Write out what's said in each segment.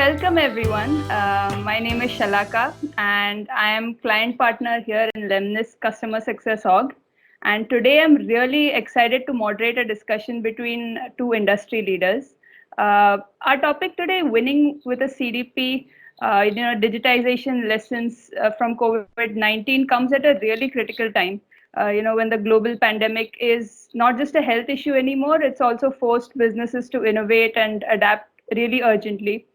welcome everyone. My name is Shalaka and I am client partner here in Lemnis Customer Success Org. And today I'm really excited to moderate a discussion between two industry leaders. Our topic today, winning with a CDP, digitization lessons from COVID-19 comes at a really critical time. When the global pandemic is not just a health issue anymore, it's also forced businesses to innovate and adapt really urgently.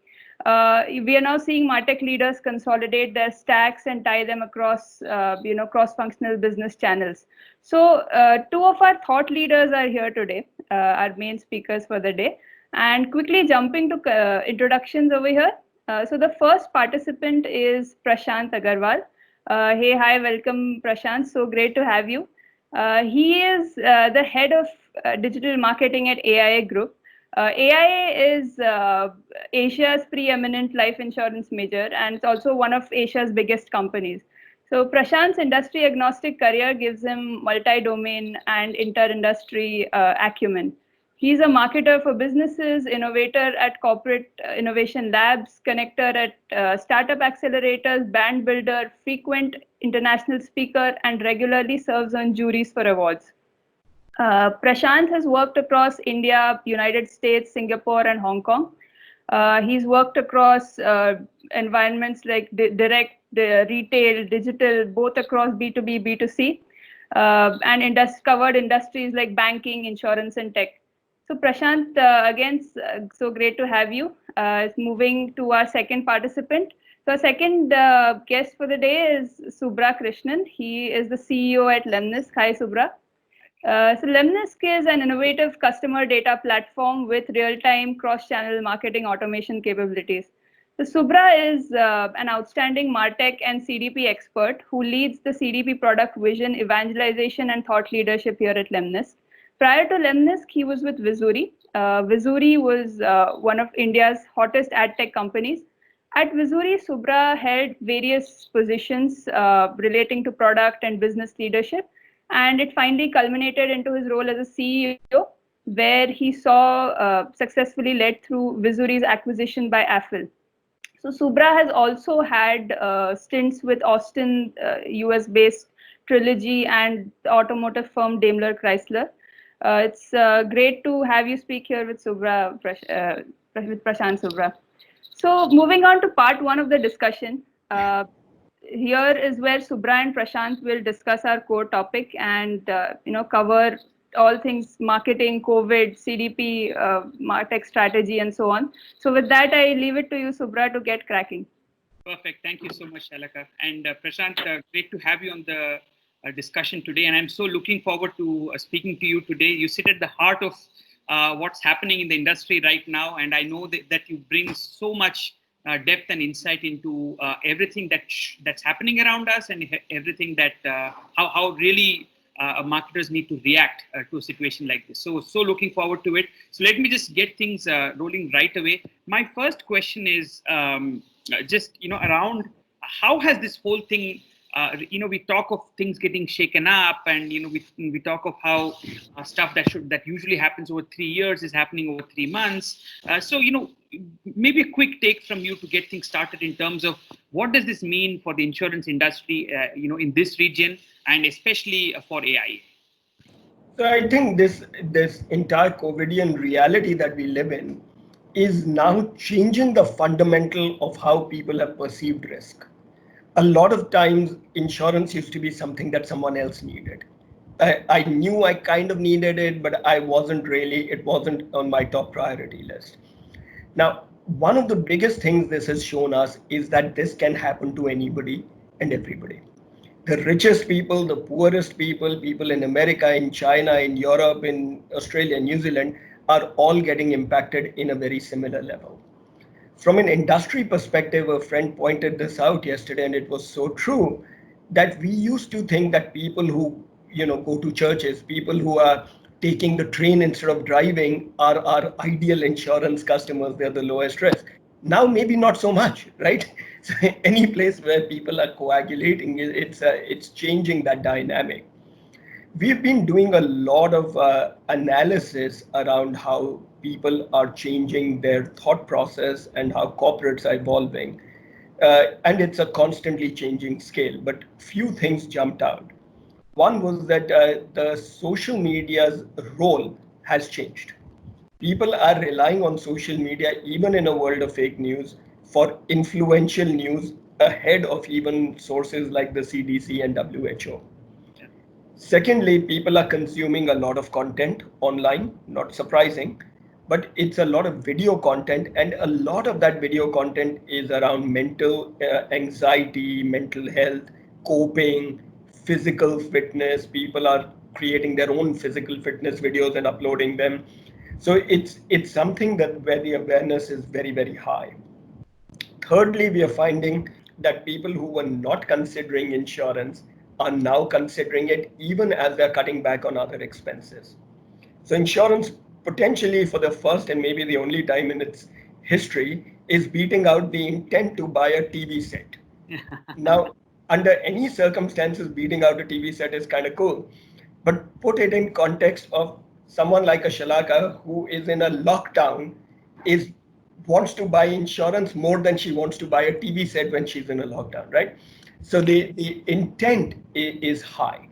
We are now seeing MarTech leaders consolidate their stacks and tie them across, cross-functional business channels. So, two of our thought leaders are here today, our main speakers for the day. And quickly jumping to introductions over here. So, the first participant is Prashant Agarwal. Hey, hi, welcome, Prashant. So great to have you. He is the head of digital marketing at AIA Group. AIA is Asia's preeminent life insurance major, and it's also one of Asia's biggest companies. So Prashant's industry agnostic career gives him multi-domain and inter-industry acumen. He's a marketer for businesses, innovator at corporate innovation labs, connector at startup accelerators, brand builder, frequent international speaker, and regularly serves on juries for awards. Prashant has worked across India, United States, Singapore, and Hong Kong. He's worked across environments like direct, retail, digital, both across B2B, B2C, and covered industries like banking, insurance, and tech. So Prashant, again, so great to have you. Moving to our second participant. So our second guest for the day is Subra Krishnan. He is the CEO at Lemnis. Hi, Subra. So Lemnisk is an innovative customer data platform with real-time cross-channel marketing automation capabilities. So Subra is an outstanding MarTech and CDP expert who leads the CDP product vision, evangelization, and thought leadership here at Lemnisk. Prior to Lemnisk, he was with Vizuri. Vizuri was one of India's hottest ad tech companies. At Vizuri, Subra held various positions relating to product and business leadership. And it finally culminated into his role as a CEO, where he saw successfully led through Vizuri's acquisition by Affle. So Subra has also had stints with Austin, US-based Trilogy and the automotive firm Daimler Chrysler. It's great to have you speak here with Subra, with Prashant Subra. So moving on to part one of the discussion. Here is where Subra and Prashant will discuss our core topic and cover all things marketing, COVID, CDP, MarTech strategy, and so on. So with that, I leave it to you, Subra, to get cracking. Perfect. Thank you so much, Shalaka. And Prashant, great to have you on the discussion today. And I'm so looking forward to speaking to you today. You sit at the heart of what's happening in the industry right now. And I know that you bring so much depth and insight into everything that's happening around us and everything that how really marketers need to react to a situation like this. So looking forward to it. So let me just get things rolling right away. My first question is around how has this whole thing we talk of things getting shaken up, and we talk of how stuff that usually happens over 3 years is happening over 3 months. So maybe a quick take from you to get things started in terms of what does this mean for the insurance industry, in this region, and especially for AI. So I think this entire COVIDian reality that we live in is now changing the fundamental of how people have perceived risk. A lot of times, insurance used to be something that someone else needed. I knew I kind of needed it, but it wasn't on my top priority list. Now, one of the biggest things this has shown us is that this can happen to anybody and everybody. The richest people, the poorest people, people in America, in China, in Europe, in Australia, New Zealand, are all getting impacted in a very similar level. From an industry perspective, a friend pointed this out yesterday, and it was so true, that we used to think that people who go to churches, people who are taking the train instead of driving are our ideal insurance customers. They're the lowest risk. Now, maybe not so much, right? So any place where people are coagulating, it's changing that dynamic. We've been doing a lot of analysis around how people are changing their thought process and how corporates are evolving. And it's a constantly changing scale, but few things jumped out. One was that the social media's role has changed. People are relying on social media, even in a world of fake news, for influential news ahead of even sources like the CDC and WHO. Secondly, people are consuming a lot of content online, not surprising, but it's a lot of video content, and a lot of that video content is around mental anxiety, mental health, coping, physical fitness. People are creating their own physical fitness videos and uploading them. So it's something that where the awareness is very, very high. Thirdly, we are finding that people who were not considering insurance are now considering it even as they're cutting back on other expenses. So insurance potentially for the first and maybe the only time in its history is beating out the intent to buy a TV set. Now, under any circumstances, beating out a TV set is kind of cool. But put it in context of someone like a Shalaka who is in a lockdown, is wants to buy insurance more than she wants to buy a TV set when she's in a lockdown, right? So the intent is high.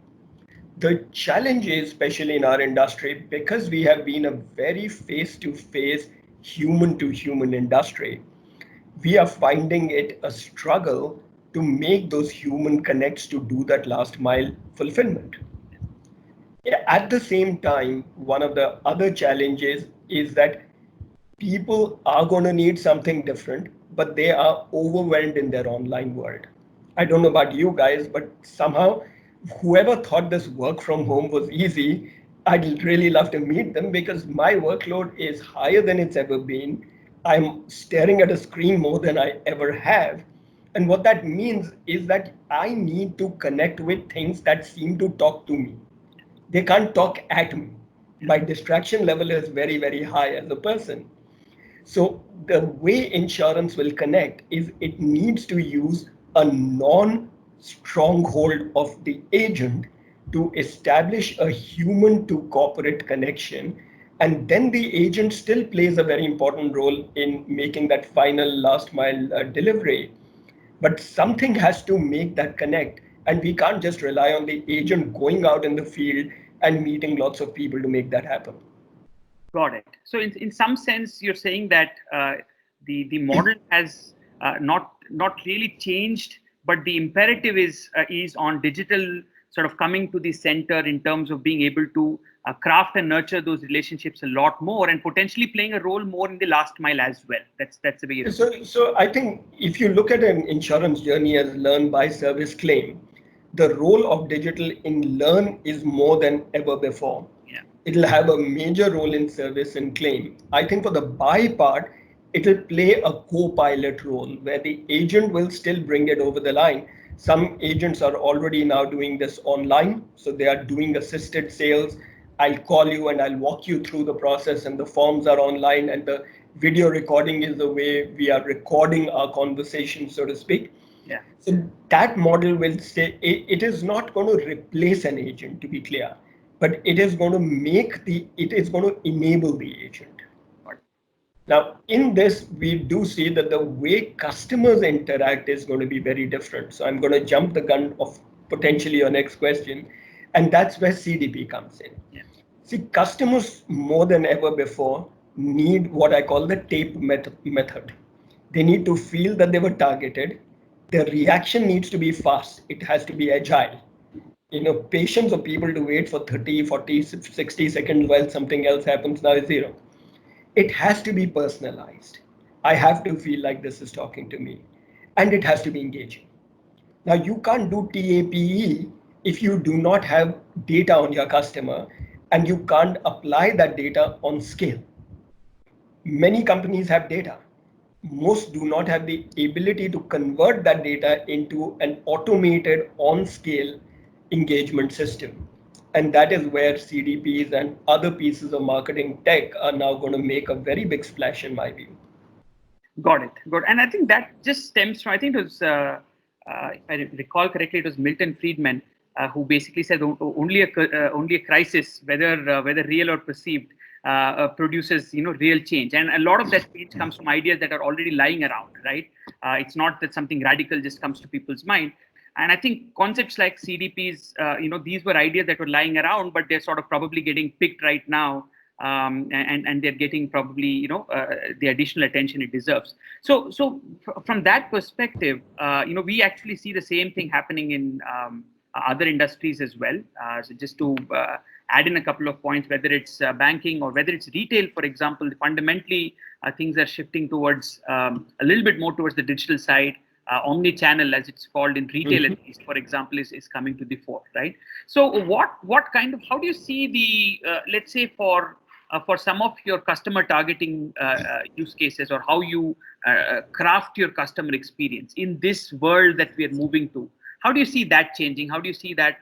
The challenge is, especially in our industry, because we have been a very face-to-face, human-to-human industry, we are finding it a struggle to make those human connects to do that last mile fulfillment. At the same time, one of the other challenges is that people are going to need something different, but they are overwhelmed in their online world. I don't know about you guys, but somehow whoever thought this work from home was easy, I'd really love to meet them because my workload is higher than it's ever been. I'm staring at a screen more than I ever have. And what that means is that I need to connect with things that seem to talk to me. They can't talk at me. My distraction level is very, very high as a person. So the way insurance will connect is it needs to use a non-stronghold of the agent to establish a human to corporate connection. And then the agent still plays a very important role in making that final last mile delivery. But something has to make that connect. And we can't just rely on the agent going out in the field and meeting lots of people to make that happen. Got it. So in some sense, you're saying that the model has not really changed, but the imperative is on digital sort of coming to the center in terms of being able to craft and nurture those relationships a lot more and potentially playing a role more in the last mile as well. That's the way. So I think if you look at an insurance journey as learn, buy, service, claim, the role of digital in learn is more than ever before. It'll have a major role in service and claim. I think for the buy part, it'll play a co-pilot role where the agent will still bring it over the line. Some agents are already now doing this online. So they are doing assisted sales. I'll call you and I'll walk you through the process, and the forms are online, and the video recording is the way we are recording our conversation, so to speak. Yeah. So that model will say it is not going to replace an agent, to be clear, but it is going to enable the agent. Now, in this, we do see that the way customers interact is going to be very different. So I'm going to jump the gun of potentially your next question, and that's where CDP comes in. Yeah. See, customers more than ever before need what I call the tape method. They need to feel that they were targeted. Their reaction needs to be fast. It has to be agile. Patience of people to wait for 30, 40, 60 seconds while something else happens now is zero. It has to be personalized. I have to feel like this is talking to me, and it has to be engaging. Now, you can't do TAPE if you do not have data on your customer, and you can't apply that data on scale. Many companies have data. Most do not have the ability to convert that data into an automated on-scale engagement system. And that is where CDPs and other pieces of marketing tech are now going to make a very big splash, in my view. Got it. Good. And I think that just stems from, I think it was, if I recall correctly, it was Milton Friedman who basically said only a crisis, whether real or perceived, produces real change, and a lot of that change comes from ideas that are already lying around, right? It's not that something radical just comes to people's mind. And I think concepts like CDPs, these were ideas that were lying around, but they're sort of probably getting picked right now, and they're getting probably the additional attention it deserves. So from that perspective, we actually see the same thing happening in other industries as well. So just to add in a couple of points, whether it's banking or whether it's retail, for example, fundamentally things are shifting towards a little bit more towards the digital side. Omni-channel, as it's called in retail, at least, for example, is coming to the fore, right? So how do you see the, let's say for some of your customer targeting use cases, or how you craft your customer experience in this world that we are moving to? How do you see that changing? How do you see that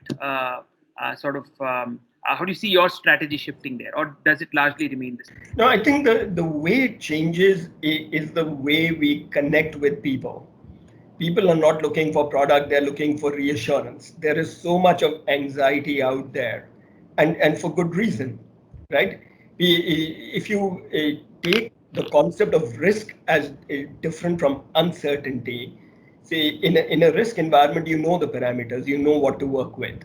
how do you see your strategy shifting there, or does it largely remain the same? No, I think the way it changes is the way we connect with people. People are not looking for product, they're looking for reassurance. There is so much of anxiety out there, and for good reason, right? If you take the concept of risk as different from uncertainty, say in a risk environment, you know the parameters, you know what to work with.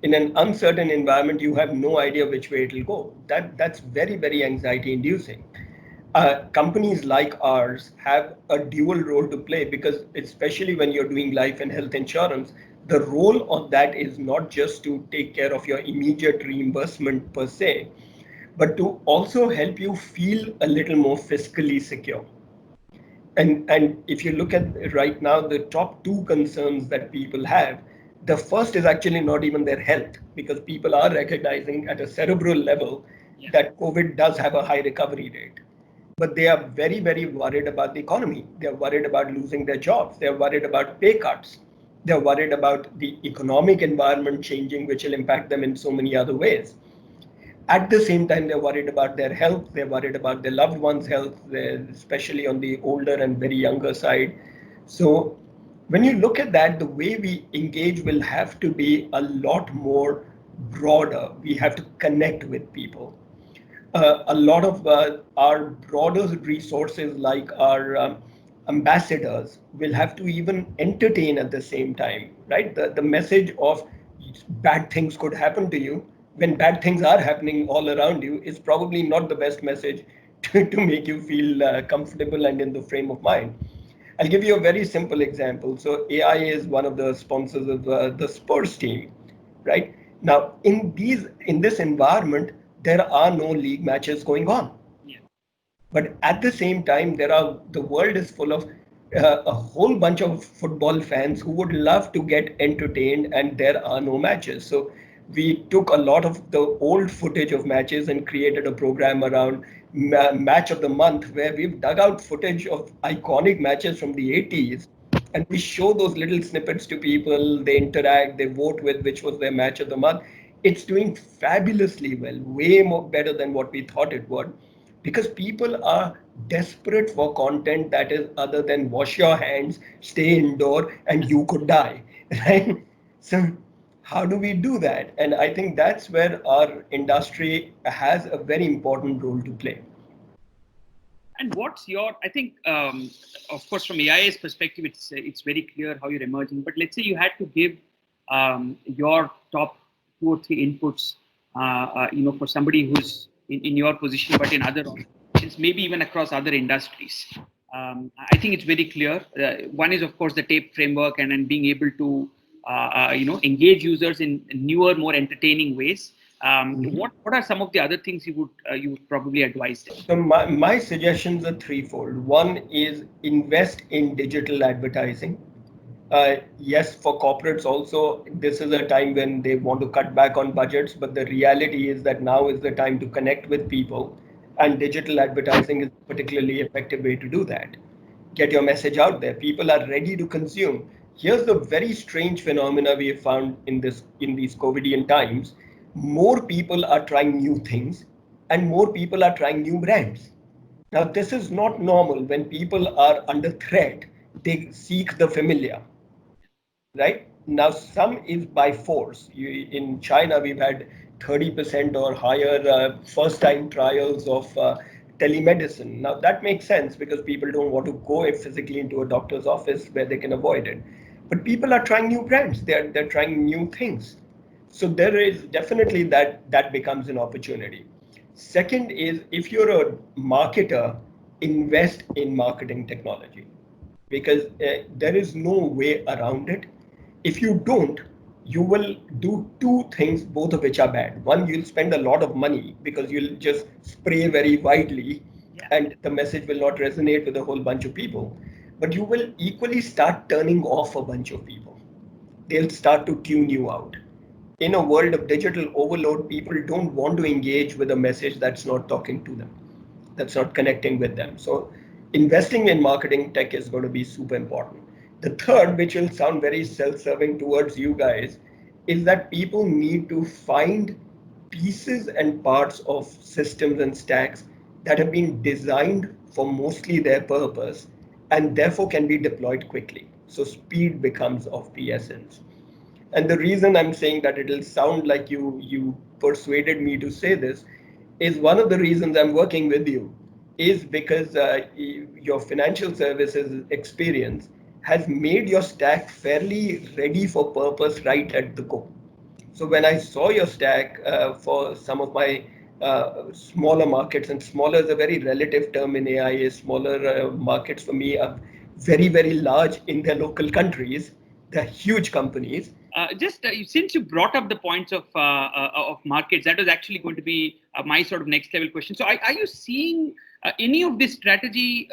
In an uncertain environment, you have no idea which way it will go. That's very, very anxiety inducing. Companies like ours have a dual role to play, because especially when you're doing life and health insurance, the role of that is not just to take care of your immediate reimbursement per se, but to also help you feel a little more fiscally secure. And if you look at right now, the top two concerns that people have, the first is actually not even their health, because people are recognizing at a cerebral level that COVID does have a high recovery rate. But they are very, very worried about the economy. They're worried about losing their jobs. They're worried about pay cuts. They're worried about the economic environment changing, which will impact them in so many other ways. At the same time, they're worried about their health. They're worried about their loved ones' health, especially on the older and very younger side. So when you look at that, the way we engage will have to be a lot more broader. We have to connect with people. A lot of our broader resources, like our ambassadors, will have to even entertain at the same time, right? The message of bad things could happen to you when bad things are happening all around you is probably not the best message to make you feel comfortable and in the frame of mind. I'll give you a very simple example. So AI is one of the sponsors of the Spurs team, right? Now, in this environment, there are no league matches going on. Yeah. But at the same time, the world is full of a whole bunch of football fans who would love to get entertained, and there are no matches. So we took a lot of the old footage of matches and created a program around Match of the Month, where we've dug out footage of iconic matches from the 80s, and we show those little snippets to people. They interact, they vote with which was their match of the month. It's doing fabulously well, way more better than what we thought it would, because people are desperate for content that is other than wash your hands, stay indoor, and you could die, right? So how do we do that? And I think that's where our industry has a very important role to play. And what's your, I think, of course, from AIA's perspective, it's very clear how you're emerging. But let's say you had to give your top 2 or 3 inputs, for somebody who's in your position, but in other organizations, maybe even across other industries. I think it's very clear. One is, of course, the TAPE framework, and then being able to, engage users in newer, more entertaining ways. What are some of the other things you would probably advise them? So my suggestions are threefold. One is invest in digital advertising. Yes, for corporates also, this is a time when they want to cut back on budgets, but the reality is that now is the time to connect with people, and digital advertising is a particularly effective way to do that. Get your message out there. People are ready to consume. Here's the very strange phenomena we have found in these COVIDian times. More people are trying new things, and more people are trying new brands. Now, this is not normal. When people are under threat, they seek the familiar. Right? Now, some is by force. In China, we've had 30% or higher first-time trials of telemedicine. Now that makes sense because people don't want to go physically into a doctor's office where they can avoid it. But people are trying new brands. They're trying new things. So there is definitely that becomes an opportunity. Second is if you're a marketer, invest in marketing technology because there is no way around it. If you don't, you will do two things, both of which are bad. One, you'll spend a lot of money because you'll just spray very widely and the message will not resonate with a whole bunch of people. But you will equally start turning off a bunch of people. They'll start to tune you out. In a world of digital overload, people don't want to engage with a message that's not talking to them, that's not connecting with them. So investing in marketing tech is going to be super important. The third, which will sound very self-serving towards you guys, is that people need to find pieces and parts of systems and stacks that have been designed for mostly their purpose and therefore can be deployed quickly. So speed becomes of the essence. And the reason I'm saying that it'll sound like you persuaded me to say this is one of the reasons I'm working with you is because your financial services experience has made your stack fairly ready for purpose right at the go. So when I saw your stack for some of my smaller markets, and smaller is a very relative term in AI, smaller markets for me are very, very large in their local countries. They're huge companies. Since you brought up the points of markets, that was actually going to be my sort of next level question. So are you seeing any of this strategy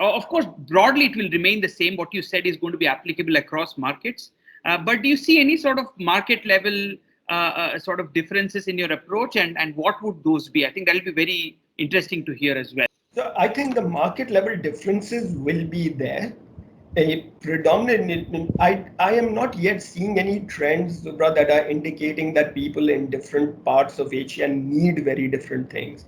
of course, broadly it will remain the same. What you said is going to be applicable across markets. But do you see any sort of market level sort of differences in your approach, and what would those be? I think that'll be very interesting to hear as well. So I think the market level differences will be there. A predominant, I am not yet seeing any trends, Zubra, that are indicating that people in different parts of Asia need very different things.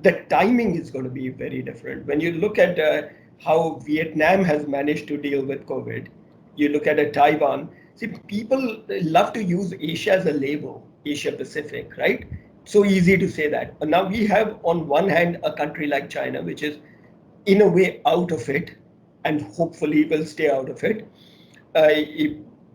The timing is going to be very different. When you look at how Vietnam has managed to deal with COVID, you look at Taiwan. See, people love to use Asia as a label, Asia Pacific, right? So easy to say that. Now we have on one hand a country like China, which is in a way out of it, and hopefully will stay out of it,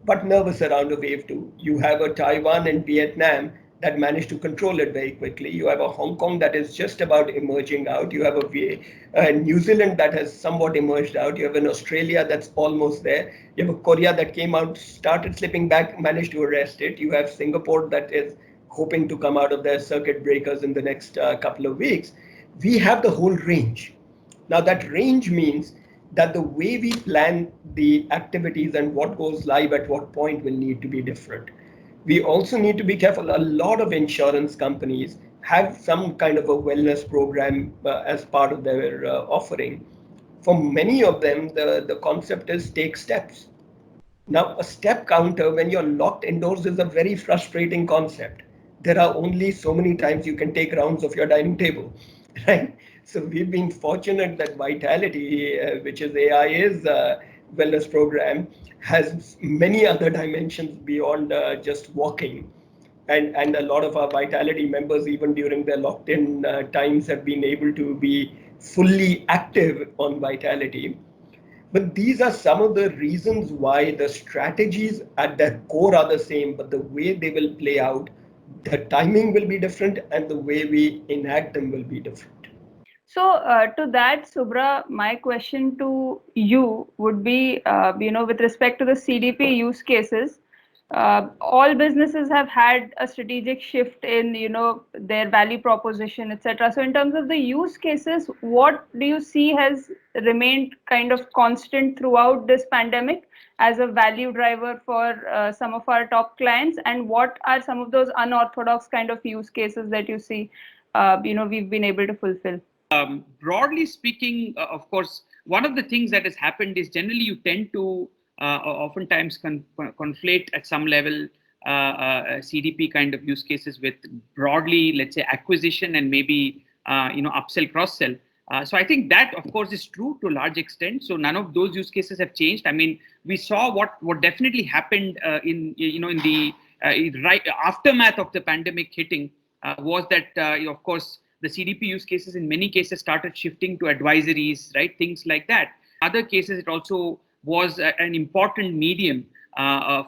but nervous around a wave two. You have a Taiwan and Vietnam that managed to control it very quickly. You have a Hong Kong that is just about emerging out. You have a New Zealand that has somewhat emerged out. You have an Australia that's almost there. You have a Korea that came out, started slipping back, managed to arrest it. You have Singapore that is hoping to come out of their circuit breakers in the next couple of weeks. We have the whole range. Now that range means that the way we plan the activities and what goes live at what point will need to be different. We also need to be careful. A lot of insurance companies have some kind of a wellness program as part of their offering. For many of them, the concept is take steps. Now, a step counter when you're locked indoors is a very frustrating concept. There are only so many times you can take rounds of your dining table, right? So we've been fortunate that Vitality, which is AIA's wellness program, has many other dimensions beyond just walking. And a lot of our Vitality members, even during their locked-in times, have been able to be fully active on Vitality. But these are some of the reasons why the strategies at their core are the same, but the way they will play out, the timing will be different, and the way we enact them will be different. So to that, Subra, my question to you would be, with respect to the CDP use cases, all businesses have had a strategic shift in, their value proposition, etc. So in terms of the use cases, what do you see has remained kind of constant throughout this pandemic as a value driver for some of our top clients? And what are some of those unorthodox kind of use cases that you see, we've been able to fulfill? Broadly speaking, of course, one of the things that has happened is generally you tend to oftentimes conflate at some level CDP kind of use cases with broadly, let's say, acquisition and maybe upsell, cross-sell. So I think that, of course, is true to a large extent. So none of those use cases have changed. I mean, we saw what definitely happened in right aftermath of the pandemic hitting was that, of course, the CDP use cases in many cases started shifting to advisories, right? Things like that. Other cases, it also was an important medium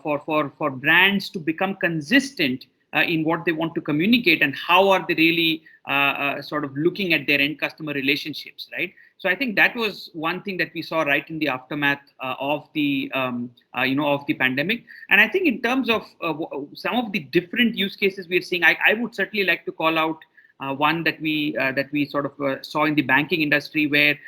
for brands to become consistent in what they want to communicate and how are they really sort of looking at their end customer relationships, right? So I think that was one thing that we saw right in the aftermath of the of the pandemic. And I think in terms of some of the different use cases we're seeing, I would certainly like to call out one that we sort of saw in the banking industry, where,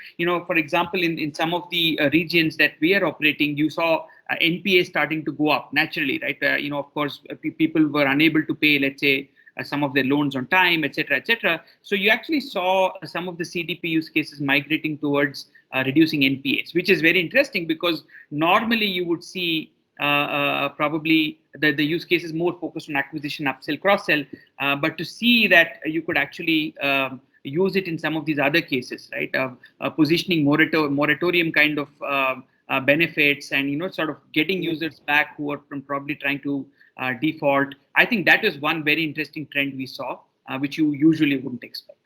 for example, in some of the regions that we are operating, you saw NPA starting to go up naturally, right? Of course, people were unable to pay, let's say, some of their loans on time, etc., etc. So you actually saw some of the CDP use cases migrating towards reducing NPAs, which is very interesting because normally you would see probably the use cases more focused on acquisition, upsell, cross-sell, but to see that you could actually use it in some of these other cases, right? Positioning moratorium kind of benefits and, sort of getting users back who are probably trying to default. I think that is one very interesting trend we saw, which you usually wouldn't expect.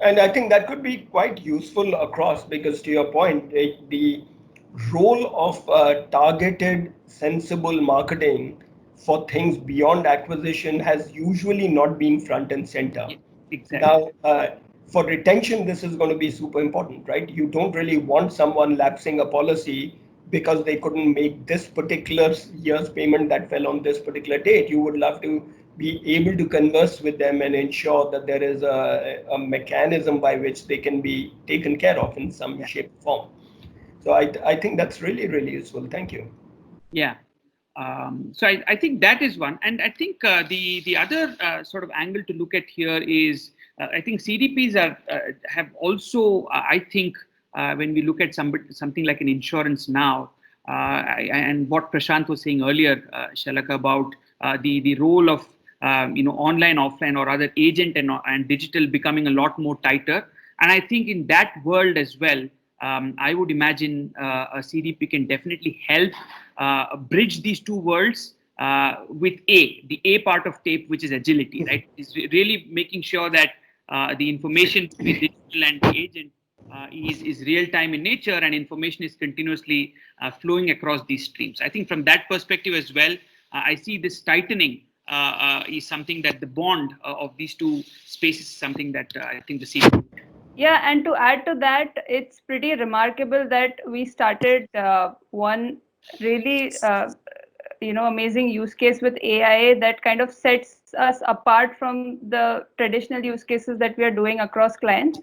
And I think that could be quite useful across, because to your point, the role of targeted, sensible marketing for things beyond acquisition has usually not been front and center. Yeah, exactly. Now, for retention, this is going to be super important, right? You don't really want someone lapsing a policy because they couldn't make this particular year's payment that fell on this particular date. You would love to be able to converse with them and ensure that there is a mechanism by which they can be taken care of in some shape or form. So I think that's really, really useful. Thank you. Yeah. So I think that is one. And I think the other sort of angle to look at here is, I think CDPs have also, I think, when we look at something like an Insurance Now, and what Prashant was saying earlier, Shalaka, about the role of online, offline, or rather agent and digital becoming a lot more tighter. And I think in that world as well, I would imagine a CDP can definitely help bridge these two worlds with the A part of TAPE, which is agility, right? It's really making sure that the information between digital and the agent is real-time in nature, and information is continuously flowing across these streams. I think from that perspective as well, I see this tightening is something that the bond of these two spaces is something that I think the CDP. Yeah, and to add to that, it's pretty remarkable that we started one really amazing use case with AIA that kind of sets us apart from the traditional use cases that we are doing across clients,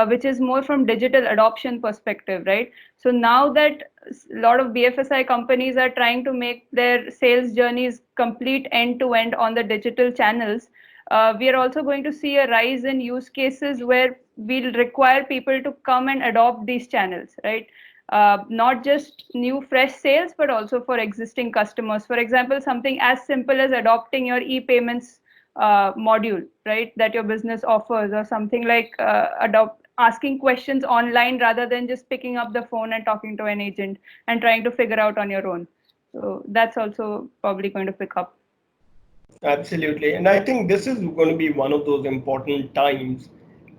which is more from digital adoption perspective, right? So now that a lot of BFSI companies are trying to make their sales journeys complete end-to-end on the digital channels, we are also going to see a rise in use cases where we'll require people to come and adopt these channels, right? Not just new fresh sales, but also for existing customers. For example, something as simple as adopting your e-payments module, right, that your business offers, or something like asking questions online rather than just picking up the phone and talking to an agent and trying to figure out on your own. So that's also probably going to pick up. Absolutely. And I think this is going to be one of those important times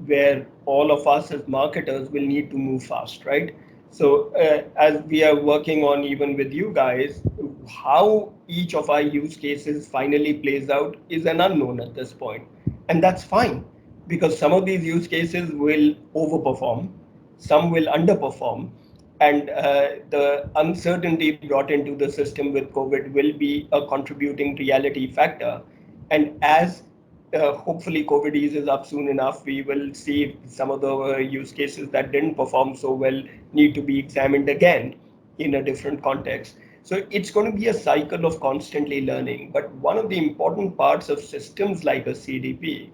where all of us as marketers will need to move fast, right? So as we are working on, even with you guys, how each of our use cases finally plays out is an unknown at this point. And that's fine, because some of these use cases will overperform, some will underperform. And the uncertainty brought into the system with COVID will be a contributing reality factor. And as hopefully COVID eases up soon enough, we will see some of the use cases that didn't perform so well need to be examined again in a different context. So it's going to be a cycle of constantly learning. But one of the important parts of systems like a CDP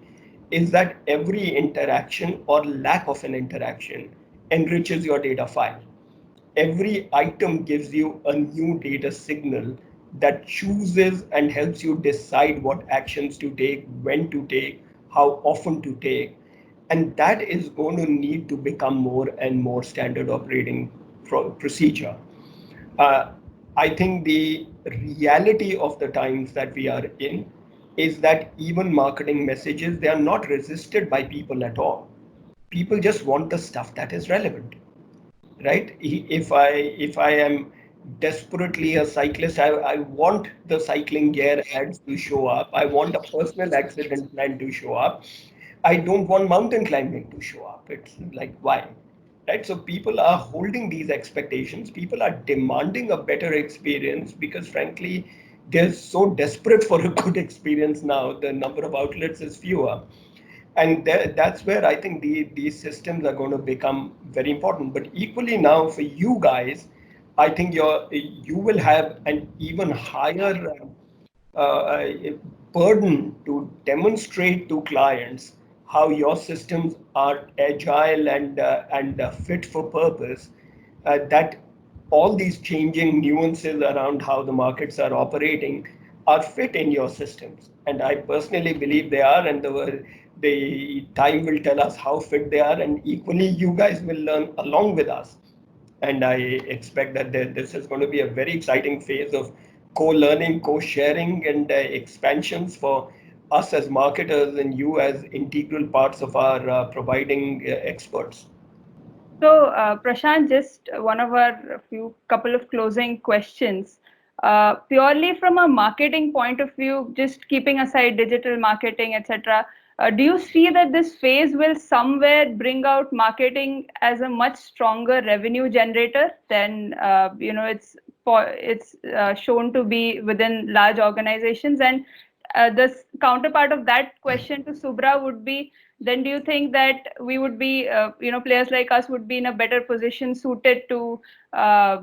is that every interaction or lack of an interaction enriches your data file. Every item gives you a new data signal that chooses and helps you decide what actions to take, when to take, how often to take. And that is going to need to become more and more standard operating procedure. I think the reality of the times that we are in is that even marketing messages, they are not resisted by people at all. People just want the stuff that is relevant, right? If I am desperately a cyclist, I want the cycling gear ads to show up. I want a personal accident plan to show up. I don't want mountain climbing to show up. It's like, why? Right? So people are holding these expectations. People are demanding a better experience because, frankly, they're so desperate for a good experience now. The number of outlets is fewer. And that's where I think these systems are going to become very important. But equally now for you guys, I think you will have an even higher burden to demonstrate to clients how your systems are agile and fit for purpose. That all these changing nuances around how the markets are operating are fit in your systems. And I personally believe they are, and the time will tell us how fit they are, and equally you guys will learn along with us. And I expect that this is going to be a very exciting phase of co-learning, co-sharing, and expansions for us as marketers and you as integral parts of our providing experts. So, Prashant, just one of our few couple of closing questions. Purely from a marketing point of view, just keeping aside digital marketing, etc., do you see that this phase will somewhere bring out marketing as a much stronger revenue generator than it's shown to be within large organizations? And the counterpart of that question to Subra would be, then do you think that we would be, players like us would be in a better position suited to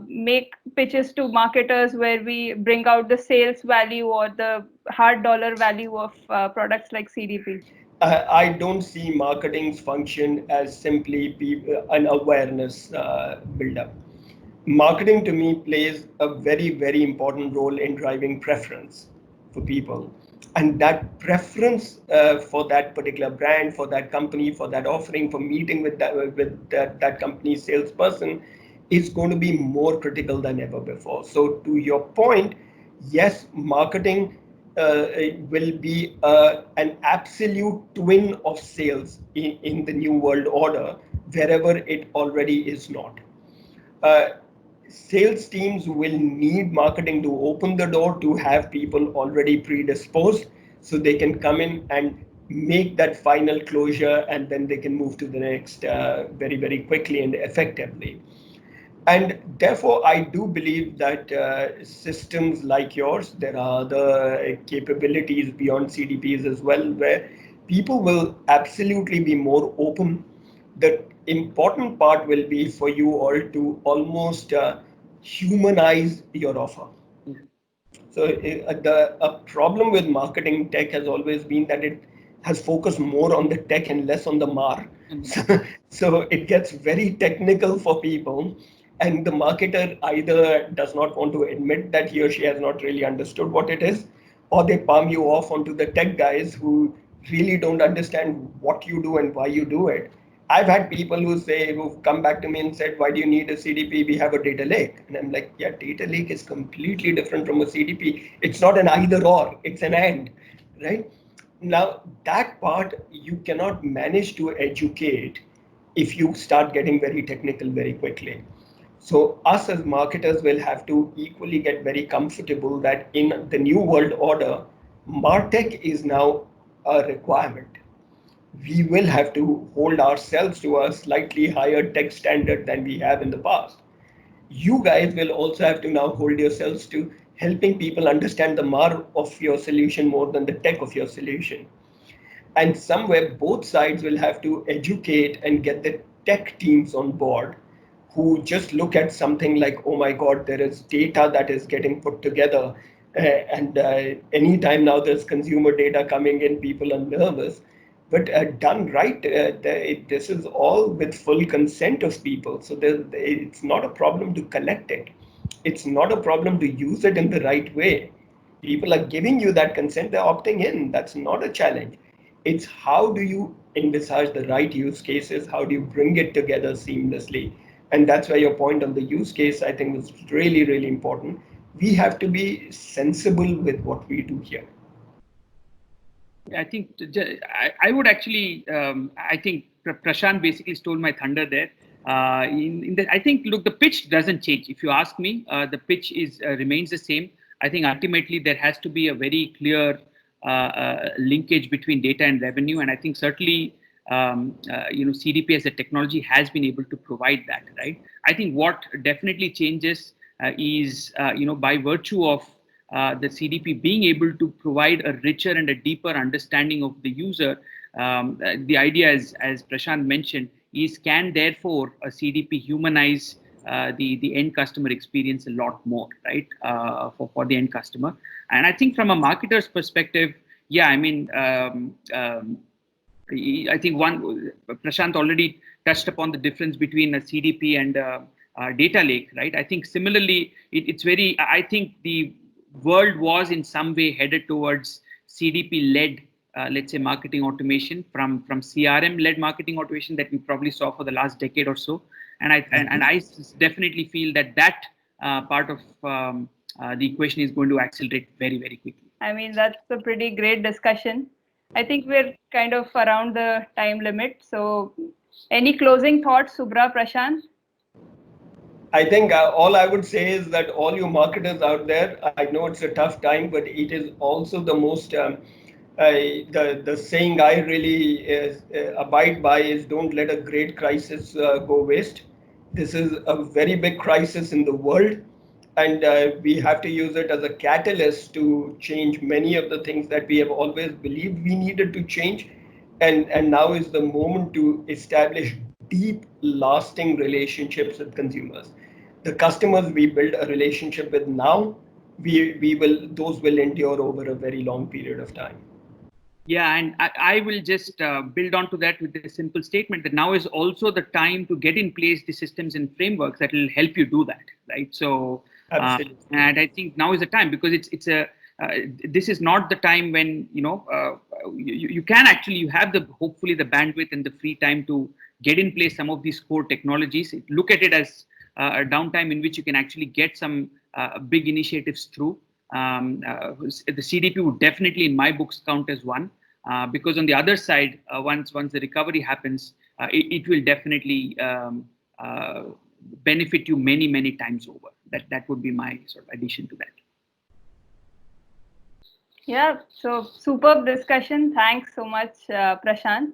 make pitches to marketers where we bring out the sales value or the hard dollar value of products like CDP? I don't see marketing's function as simply an awareness buildup. Marketing to me plays a very, very important role in driving preference for people. And that preference for that particular brand, for that company, for that offering, for meeting with that company's salesperson is going to be more critical than ever before. So to your point, yes, marketing will be an absolute twin of sales in the new world order, wherever it already is not. Uh, Sales teams will need marketing to open the door to have people already predisposed so they can come in and make that final closure, and then they can move to the next very, very quickly and effectively. And therefore, I do believe that systems like yours, there are other capabilities beyond CDPs as well, where people will absolutely be more open. The important part will be for you all to almost humanize your offer. So a problem with marketing tech has always been that it has focused more on the tech and less on the mar. So it gets very technical for people, and the marketer either does not want to admit that he or she has not really understood what it is, or they palm you off onto the tech guys who really don't understand what you do and why you do it. I've had people who've come back to me and said, why do you need a CDP? We have a data lake. And I'm like, yeah, data lake is completely different from a CDP. It's not an either or, it's an and, right? Now, that part you cannot manage to educate if you start getting very technical very quickly. So us as marketers will have to equally get very comfortable that in the new world order, MarTech is now a requirement. We will have to hold ourselves to a slightly higher tech standard than we have in the past. You guys will also have to now hold yourselves to helping people understand the mar of your solution more than the tech of your solution. And somewhere both sides will have to educate and get the tech teams on board who just look at something like, oh my God, there is data that is getting put together. And anytime now there's consumer data coming in, people are nervous. But done right, this is all with full consent of people. So it's not a problem to collect it. It's not a problem to use it in the right way. People are giving you that consent, they're opting in. That's not a challenge. It's how do you envisage the right use cases? How do you bring it together seamlessly? And that's where your point on the use case, I think, was really, really important. we have to be sensible with what we do here. I think I would actually, I think Prashant basically stole my thunder there. I think, look, the pitch doesn't change. If you ask me, the pitch remains the same. I think ultimately there has to be a very clear linkage between data and revenue. And I think certainly, CDP as a technology has been able to provide that, right? I think what definitely changes is, by virtue of the CDP being able to provide a richer and a deeper understanding of the user. The idea, as Prashant mentioned, is can therefore a CDP humanize the end customer experience a lot more, right, for the end customer. And I think from a marketer's perspective, yeah, I mean, I think Prashant already touched upon the difference between a CDP and a data lake, right? I think similarly, I think the world was in some way headed towards CDP-led, let's say, marketing automation from CRM-led marketing automation that we probably saw for the last decade or so. And I definitely feel that part of the equation is going to accelerate very, very quickly. I mean, that's a pretty great discussion. I think we're kind of around the time limit. So any closing thoughts, Subra, Prashant? I think all I would say is that all you marketers out there, I know it's a tough time, but it is also the most, the saying I really abide by is don't let a great crisis go waste. This is a very big crisis in the world, and we have to use it as a catalyst to change many of the things that we have always believed we needed to change. And now is the moment to establish deep, lasting relationships with consumers. The customers we build a relationship with now, those will endure over a very long period of time. Yeah, and I will just build on to that with a simple statement that now is also the time to get in place the systems and frameworks that will help you do that, right? So, and I think now is the time, because this is not the time when you can actually, you have hopefully the bandwidth and the free time to get in place some of these core technologies. Look at it as a downtime in which you can actually get some big initiatives through. The CDP would definitely, in my books, count as one, because on the other side, once the recovery happens, it will definitely benefit you many times over. That would be my sort of addition to that. Yeah, so superb discussion. Thanks so much, Prashant.